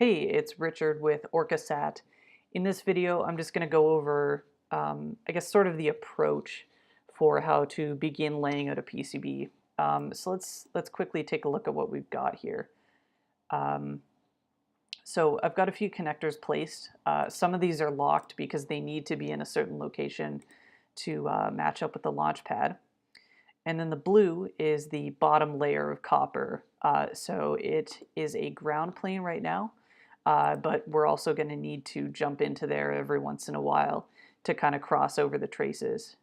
Hey, it's Richard with OrcaSat. In this video, I'm just going to go over, I guess, sort of the approach for how to begin laying out a PCB. So let's quickly take a look at what we've got here. So I've got a few connectors placed. Some of these are locked because they need to be in a certain location to match up with the launch pad. And then the blue is the bottom layer of copper. So it is a ground plane right now, but we're also going to need to jump into there every once in a while to kind of cross over the traces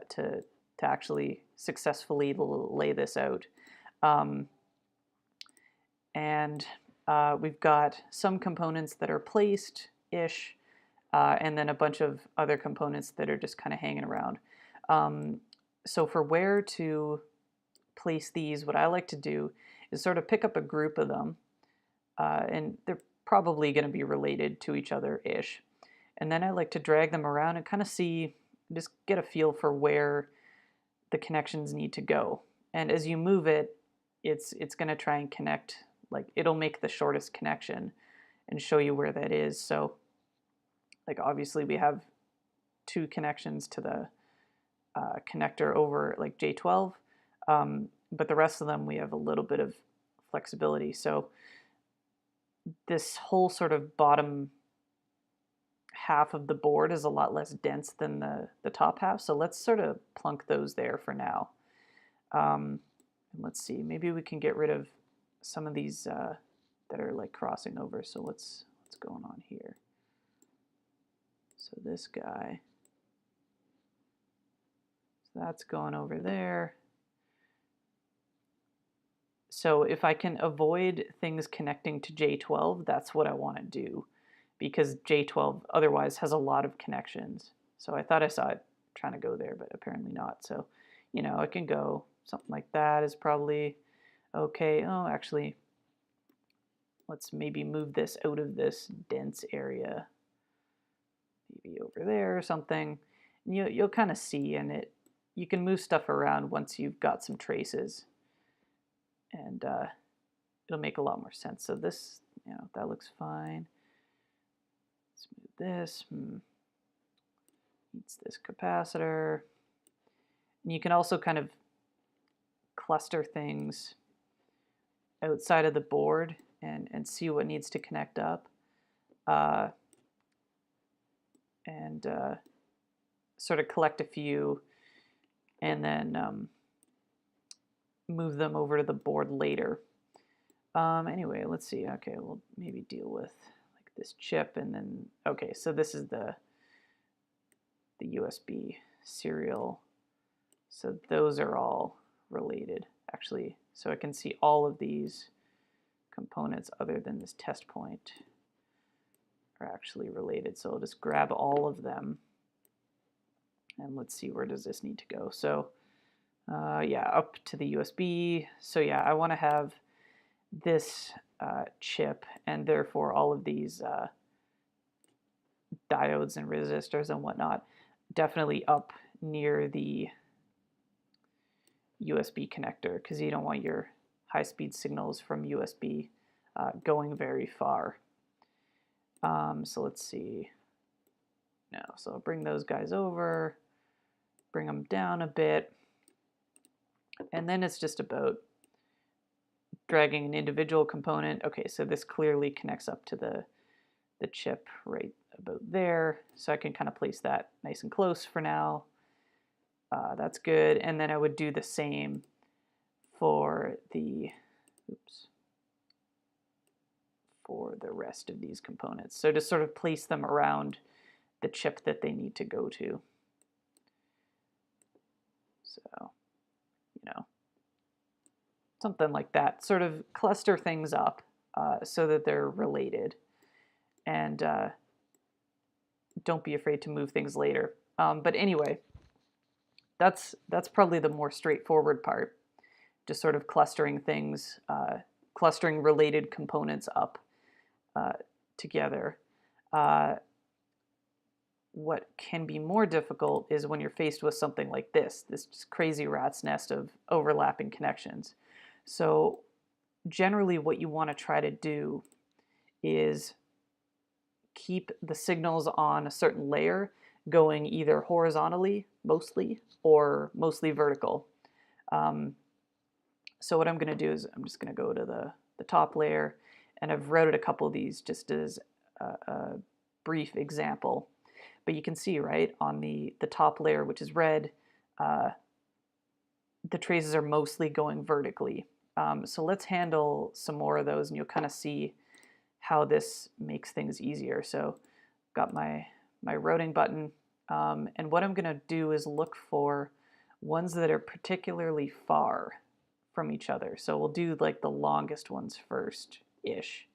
to actually successfully lay this out. And we've got some components that are placed-ish, and then a bunch of other components that are just kind of hanging around. So for where to place these, what I like to do is sort of pick up a group of them, and they're probably going to be related to each other-ish. And then I like to drag them around and kind of see, just get a feel for where the connections need to go. And as you move it, it's going to try and connect, like it'll make the shortest connection and show you where that is. So like obviously we have two connections to the connector over like J12, but the rest of them we have a little bit of flexibility. So this whole sort of bottom half of the board is a lot less dense than the top half, so let's sort of plunk those there for now. And let's see, maybe we can get rid of some of these that are like crossing over. So what's going on here? So this guy, that's going over there. So if I can avoid things connecting to J12, that's what I want to do, because J12 otherwise has a lot of connections. So I thought I saw it trying to go there, but apparently not. So, you know, it can go something like that is probably okay. Oh, actually, let's maybe move this out of this dense area, maybe over there or something. And you'll kind of see, and you can move stuff around once you've got some traces, and it'll make a lot more sense. So this, you know, that looks fine. Let's move this. Needs this capacitor. And you can also kind of cluster things outside of the board and see what needs to connect up. And sort of collect a few and then move them over to the board later. Anyway, let's see. Okay, we'll maybe deal with like this chip, and then okay, so this is the USB serial. So those are all related, actually. So I can see all of these components other than this test point are actually related. So I'll just grab all of them, and let's see, where does this need to go? So yeah, up to the USB. So yeah, I want to have this chip, and therefore all of these diodes and resistors and whatnot definitely up near the USB connector, because you don't want your high-speed signals from USB going very far. So let's see. No, so I'll bring those guys over, bring them down a bit, and then it's just about dragging an individual component. Okay, so this clearly connects up to the chip right about there, so I can kind of place that nice and close for now. That's good, and then I would do the same for the rest of these components. So just sort of place them around the chip that they need to go to. So, you know, something like that. Sort of cluster things up so that they're related, and don't be afraid to move things later. But anyway, that's probably the more straightforward part. Just sort of clustering things, clustering related components up together. What can be more difficult is when you're faced with something like this just crazy rat's nest of overlapping connections. So generally what you want to try to do is keep the signals on a certain layer going either horizontally, mostly, or mostly vertical. So what I'm going to do is I'm just going to go to the top layer, and I've routed a couple of these just as a brief example. But you can see, right, on the top layer, which is red, the traces are mostly going vertically. So let's handle some more of those, and you'll kind of see how this makes things easier. So got my routing button, and what I'm going to do is look for ones that are particularly far from each other. So we'll do like the longest ones first-ish.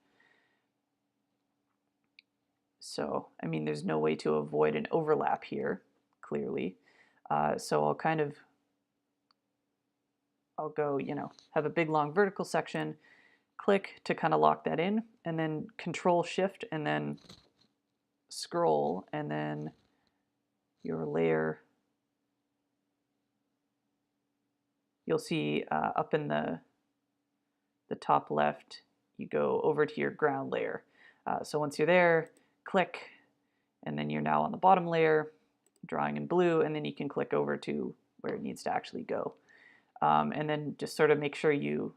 So, I mean, there's no way to avoid an overlap here, clearly. So I'll go, have a big long vertical section, click to kind of lock that in, and then Control Shift, and then scroll, and then your layer, you'll see up in the top left, you go over to your ground layer. So once you're there, click, and then you're now on the bottom layer, drawing in blue, and then you can click over to where it needs to actually go. And then just sort of make sure you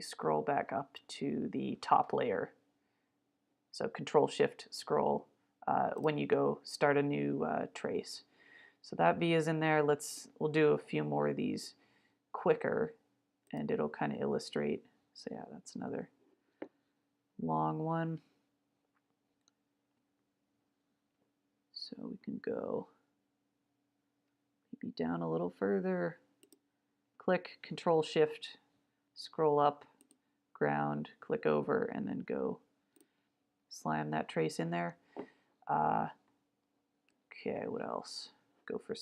scroll back up to the top layer. So Control Shift scroll when you go start a new trace. So that V is in there. We'll do a few more of these quicker, and it'll kind of illustrate. So yeah, that's another long one. So we can go maybe down a little further. Click, Control Shift, scroll up, ground, click over, and then go slam that trace in there. Okay, what else? Go for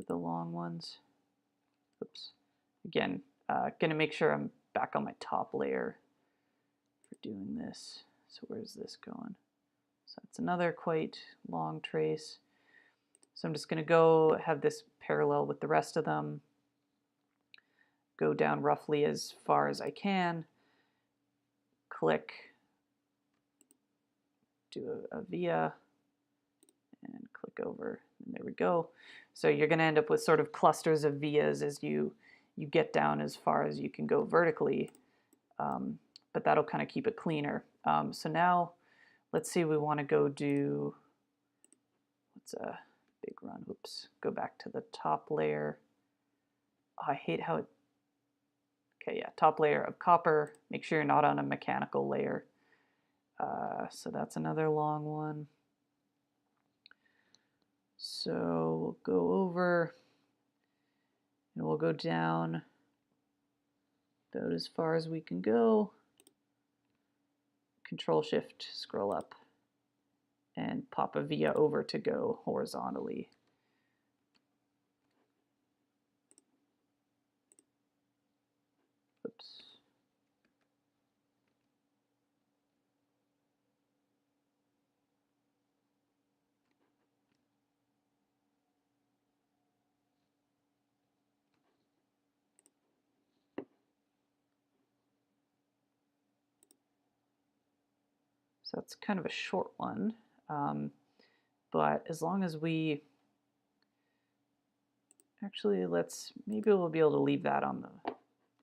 the long ones. Oops. Again, gonna make sure I'm back on my top layer for doing this. So where's this going? So that's another quite long trace. So I'm just going to go have this parallel with the rest of them, go down roughly as far as I can, click, do a via, and click over, and there we go. So you're going to end up with sort of clusters of vias as you get down as far as you can go vertically, but that'll kind of keep it cleaner. So now let's see, we want to go do, what's a big run, oops, go back to the top layer. Oh, I hate how it, okay, yeah, top layer of copper. Make sure you're not on a mechanical layer. So that's another long one. So we'll go over, and we'll go down about as far as we can go. Control Shift, scroll up, and pop a via over to go horizontally. Oops. So that's kind of a short one, but as long as we, actually maybe we'll be able to leave that on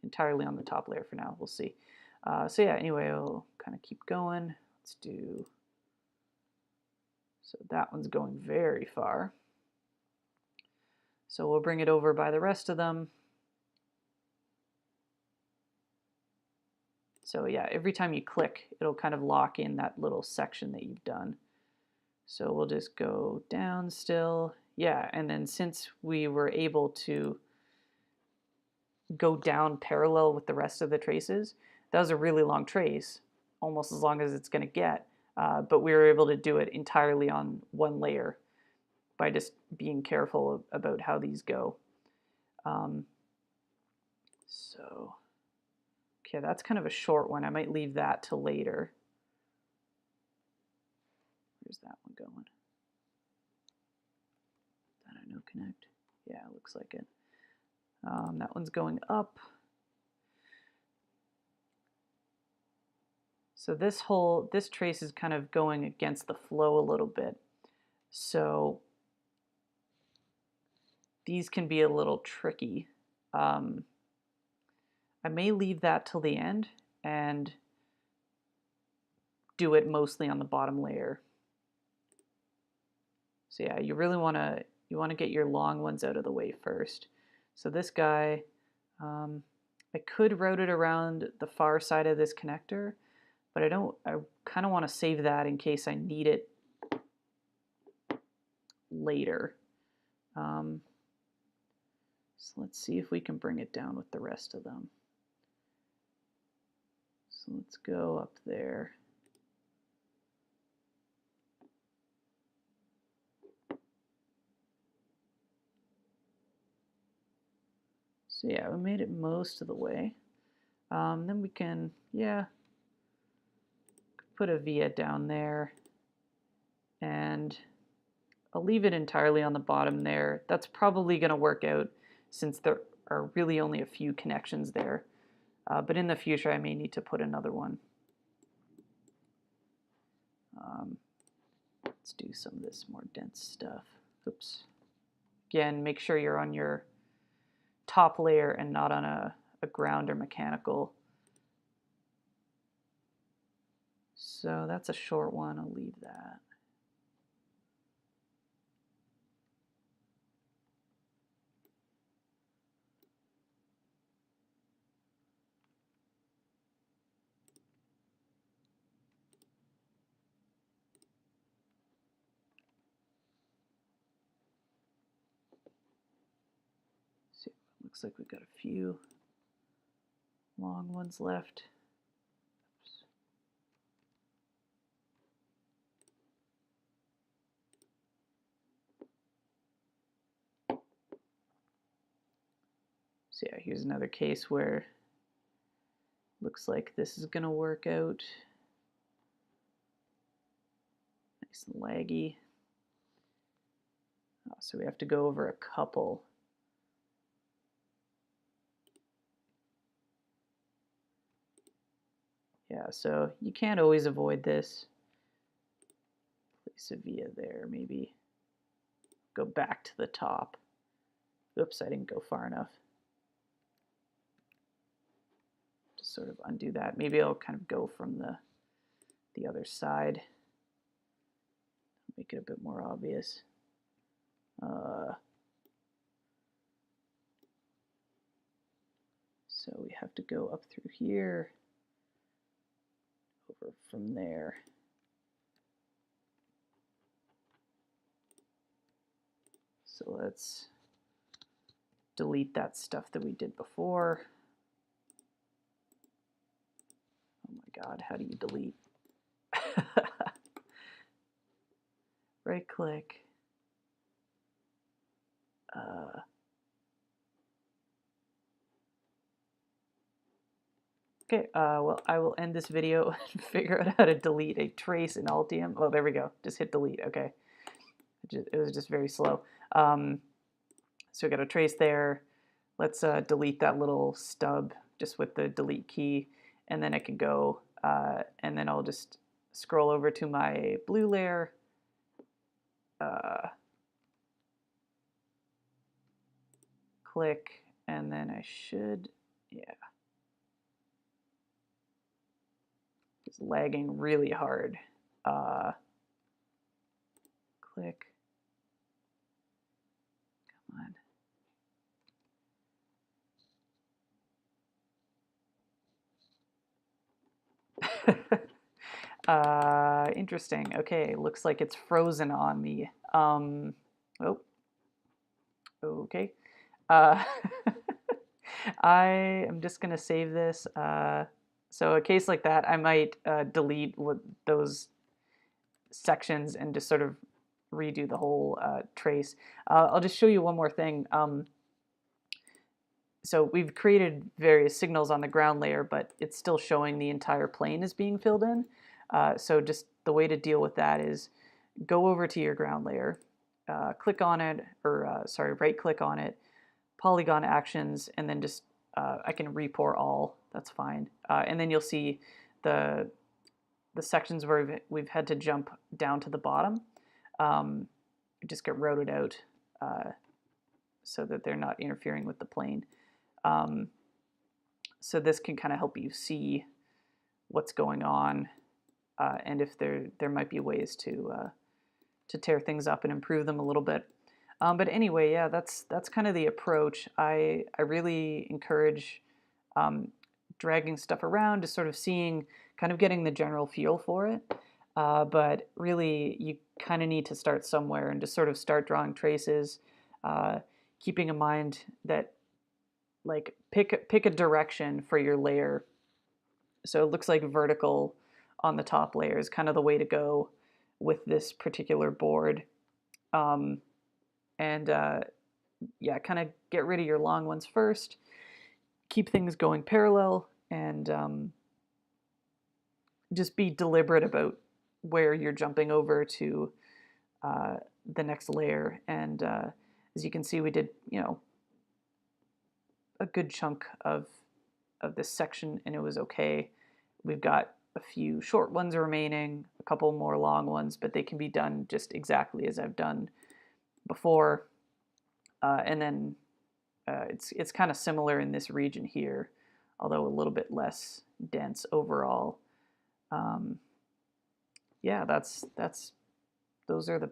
entirely on the top layer for now, we'll see. So yeah, anyway, we'll kind of keep going. Let's do, so that one's going very far. So we'll bring it over by the rest of them. So yeah, every time you click, it'll kind of lock in that little section that you've done. So we'll just go down still. Yeah, and then since we were able to go down parallel with the rest of the traces, that was a really long trace, almost as long as it's going to get, but we were able to do it entirely on one layer by just being careful about how these go. So, okay, that's kind of a short one. I might leave that till later. Where's that one going? That I know connect. Yeah, it looks like it. That one's going up. So this trace is kind of going against the flow a little bit. So these can be a little tricky. I may leave that till the end and do it mostly on the bottom layer. So yeah, you really want to get your long ones out of the way first. So this guy, I could route it around the far side of this connector, but I kind of want to save that in case I need it later. So let's see if we can bring it down with the rest of them. So let's go up there. So yeah, we made it most of the way. Then we can, yeah, put a via down there, and I'll leave it entirely on the bottom there. That's probably going to work out since there are really only a few connections there. But in the future, I may need to put another one. Let's do some of this more dense stuff. Oops. Again, make sure you're on your top layer and not on a ground or mechanical. So that's a short one. I'll leave that. See, looks like we've got a few long ones left. Oops. So yeah, here's another case where looks like this is going to work out. Nice and laggy. Oh, so we have to go over a couple. Yeah, so you can't always avoid this. Place a via there, maybe go back to the top. Oops, I didn't go far enough. Just sort of undo that. Maybe I'll kind of go from the other side. Make it a bit more obvious. So we have to go up through here, over from there. So let's delete that stuff that we did before. Oh my God, how do you delete? Right click. Okay, well, I will end this video and figure out how to delete a trace in Altium. Oh, there we go. Just hit delete. Okay. It was just very slow. So we got a trace there. Let's delete that little stub just with the delete key, and then I can go, and then I'll just scroll over to my blue layer. Click, and then I should, yeah. It's lagging really hard. Click. Come on. Interesting. Okay, looks like it's frozen on me. Oh, okay. I am just gonna save this. So a case like that, I might delete those sections and just sort of redo the whole trace. I'll just show you one more thing. So we've created various signals on the ground layer, but it's still showing the entire plane is being filled in. So just the way to deal with that is go over to your ground layer, click on it, or sorry, right click on it, polygon actions, and then just I can re-pour all, that's fine. And then you'll see the the sections where we've had to jump down to the bottom just get routed out so that they're not interfering with the plane. So this can kind of help you see what's going on and if there might be ways to tear things up and improve them a little bit. But anyway, yeah, that's kind of the approach. I really encourage dragging stuff around, just sort of seeing, kind of getting the general feel for it. But really, you kind of need to start somewhere and just sort of start drawing traces, keeping in mind that like pick a direction for your layer. So it looks like vertical on the top layer is kind of the way to go with this particular board. And yeah, kind of get rid of your long ones first. Keep things going parallel and just be deliberate about where you're jumping over to the next layer. And as you can see, we did, a good chunk of this section, and it was okay. We've got a few short ones remaining, a couple more long ones, but they can be done just exactly as I've done before. And then it's kind of similar in this region here, although a little bit less dense overall. Yeah, those are the